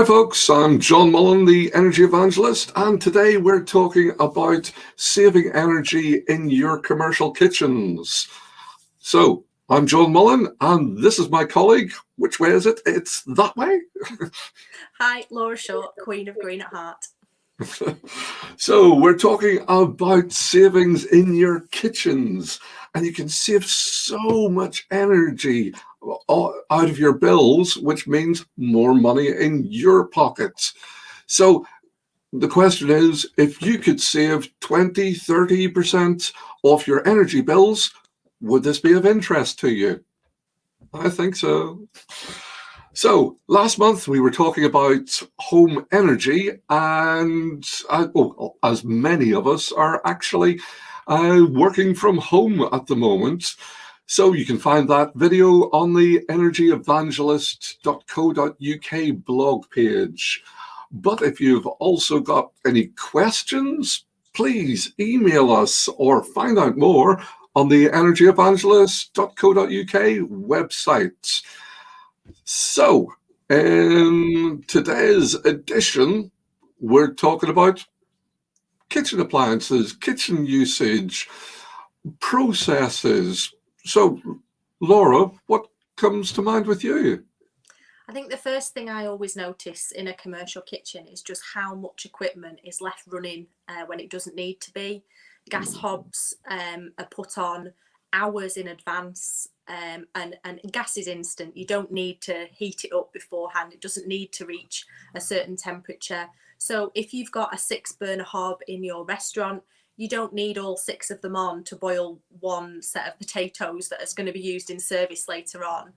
Hi folks, I'm John Mullen, the Energy Evangelist, and today we're talking about saving energy in your commercial kitchens. So, I'm John Mullen, and this is my colleague. Which way is it? It's that way? Hi, Laura Short, Queen of Green at Heart. So, we're talking about savings in your kitchens, and you can save so much energy out of your bills, which means more money in your pockets. So the question is, if you could save 20, 30% off your energy bills, would this be of interest to you? I think so. So last month we were talking about home energy, and as many of us are actually working from home at the moment. So you can find that video on the energyevangelist.co.uk blog page. But if you've also got any questions, please email us or find out more on the energyevangelist.co.uk website. So in today's edition, we're talking about kitchen appliances, kitchen usage, processes. So, Laura, what comes to mind with you? I think the first thing I always notice in a commercial kitchen is just how much equipment is left running when it doesn't need to be. Gas hobs are put on hours in advance, and gas is instant. You don't need to heat it up beforehand. It doesn't need to reach a certain temperature. So if you've got a 6-burner hob in your restaurant, you don't need all 6 of them on to boil one set of potatoes that is going to be used in service later on.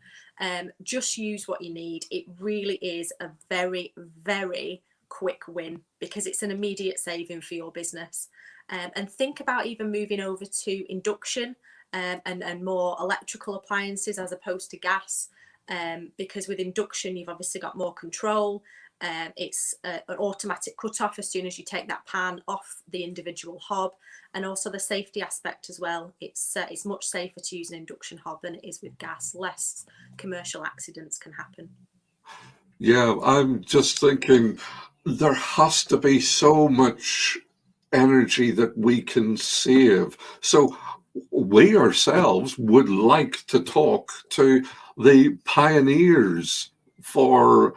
Just use what you need. It really is a very, very quick win because it's an immediate saving for your business. And think about even moving over to induction and more electrical appliances as opposed to gas, because with induction you've obviously got more control. It's an automatic cut-off as soon as you take that pan off the individual hob, and also the safety aspect as well. It's much safer to use an induction hob than it is with gas. Less commercial accidents can happen. Yeah, I'm just thinking there has to be so much energy that we can save. So we ourselves would like to talk to the pioneers for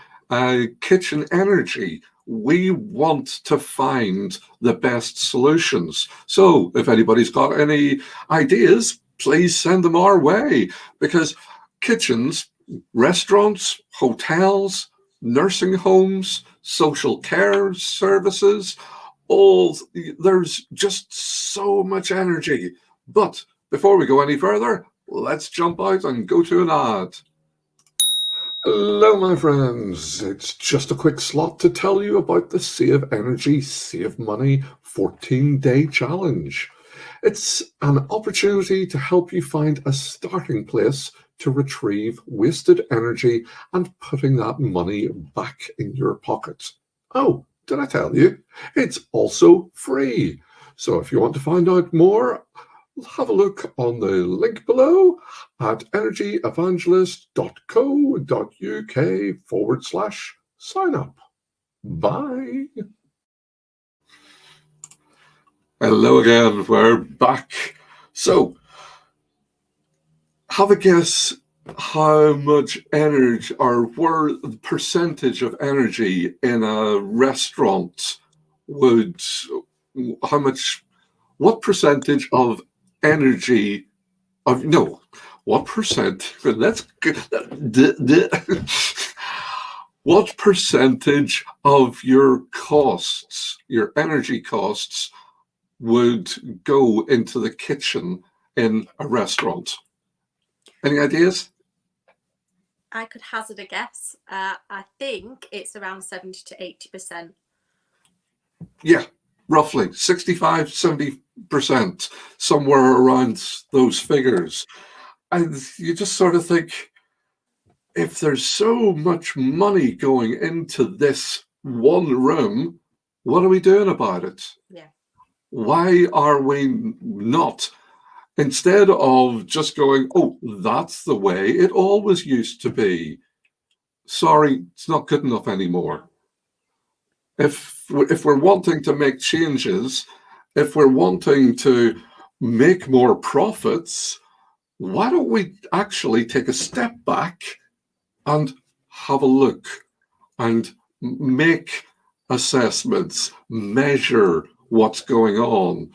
kitchen energy. We want to find the best solutions. So if anybody's got any ideas, please send them our way, because kitchens, restaurants, hotels, nursing homes, social care services, there's just so much energy. But before we go any further, let's jump out and go to an ad. Hello, my friends. It's just a quick slot to tell you about the Save Energy, Save Money 14-day challenge. It's an opportunity to help you find a starting place to retrieve wasted energy and putting that money back in your pocket. Oh, did I tell you? It's also free. So if you want to find out more, have a look on the link below at energyevangelist.co.uk/sign up. Bye. Hello again, we're back. So, have a guess how much energy or where the percentage of energy in a restaurant would, what percentage of energy what percentage of your costs, your energy costs, would go into the kitchen in a restaurant? Any ideas? I could hazard a guess. I think it's around 70 to 80%. Yeah, roughly 65, 70%, somewhere around those figures. And you just sort of think, if there's so much money going into this one room, what are we doing about it? Yeah. Why are we not, instead of just going, oh, that's the way it always used to be. Sorry, it's not good enough anymore. If we're wanting to make changes, if we're wanting to make more profits, why don't we actually take a step back and have a look and make assessments, measure what's going on.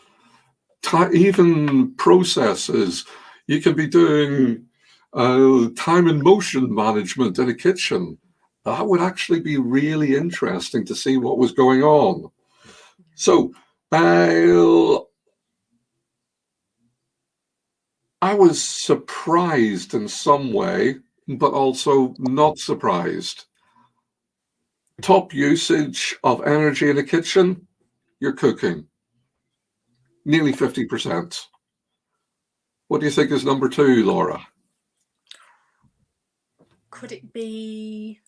Even processes, you can be doing time and motion management in a kitchen. That would actually be really interesting to see what was going on. So I was surprised in some way, but also not surprised. Top usage of energy in a kitchen, you're cooking. Nearly 50%. What do you think is number 2, Laura? Could it be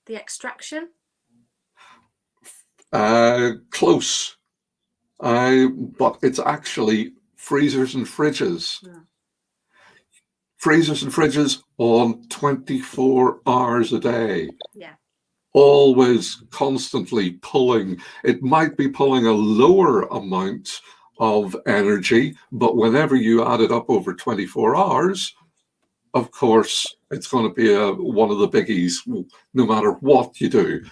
the extraction? Close. But it's actually freezers and fridges. Yeah. Freezers and fridges on 24 hours a day. Yeah. Always constantly pulling. It might be pulling a lower amount of energy, but whenever you add it up over 24 hours, of course, it's going to be one of the biggies, no matter what you do.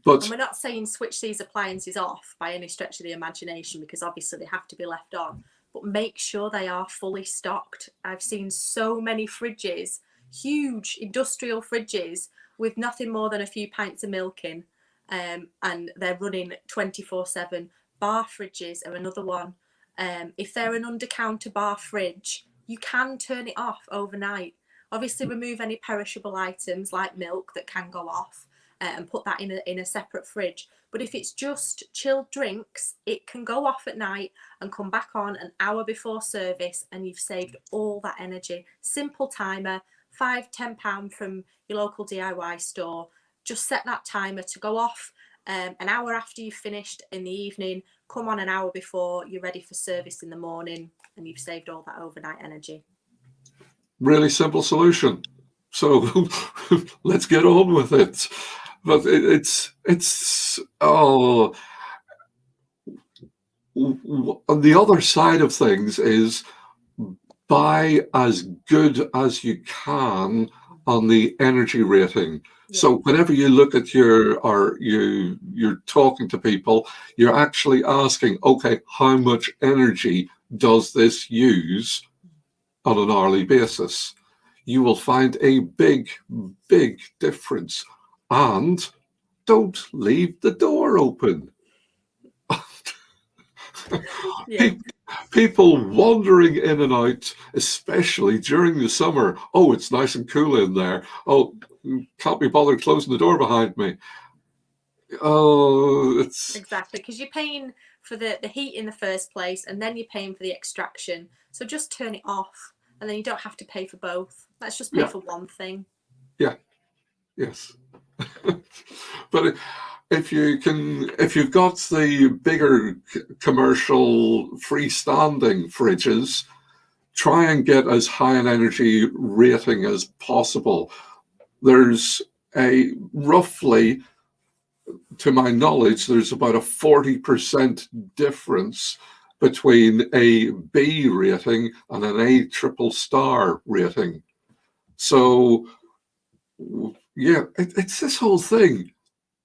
But and we're not saying switch these appliances off by any stretch of the imagination, because obviously they have to be left on, but make sure they are fully stocked. I've seen so many fridges, huge industrial fridges, with nothing more than a few pints of milk in, and they're running 24/7. Bar fridges are another one. If they're an under-counter bar fridge, you can turn it off overnight. Obviously, remove any perishable items like milk that can go off, and put that in a separate fridge. But if it's just chilled drinks, it can go off at night and come back on an hour before service, and you've saved all that energy. Simple timer, £5-10 from your local DIY store. Just set that timer to go off an hour after you've finished in the evening. Come on an hour before you're ready for service in the morning, and you've saved all that overnight energy. Really simple solution. So let's get on with it. But it's on the other side of things is buy as good as you can on the energy rating. Yeah. So whenever you look at you're talking to people, you're actually asking, okay, how much energy does this use on an hourly basis? You will find a big, big difference. And don't leave the door open. Yeah. People wandering in and out, especially during the summer. Oh, it's nice and cool in there. Oh, can't be bothered closing the door behind me. Oh, it's... Exactly, because you're paying for the heat in the first place, and then you're paying for the extraction. So just turn it off, and then you don't have to pay for both. Let's just pay for one thing. Yeah. Yes. But if you've got the bigger commercial freestanding fridges, try and get as high an energy rating as possible. There's a roughly, to my knowledge, there's about a 40% difference between a B rating and an A triple star rating. So yeah, it's this whole thing.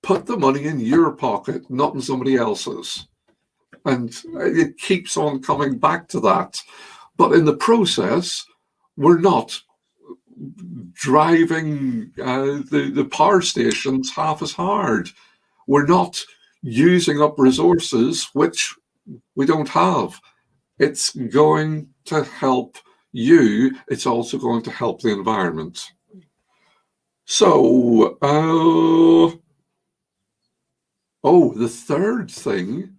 Put the money in your pocket, not in somebody else's. And it keeps on coming back to that. But in the process, we're not driving the power stations half as hard. We're not using up resources which we don't have. It's going to help you. It's also going to help the environment. So, the third thing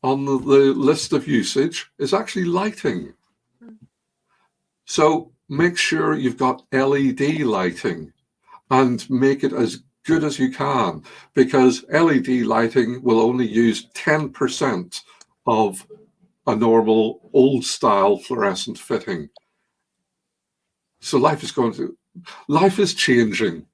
on the list of usage is actually lighting. So make sure you've got LED lighting and make it as good as you can, because LED lighting will only use 10% of a normal old style fluorescent fitting. So life is changing.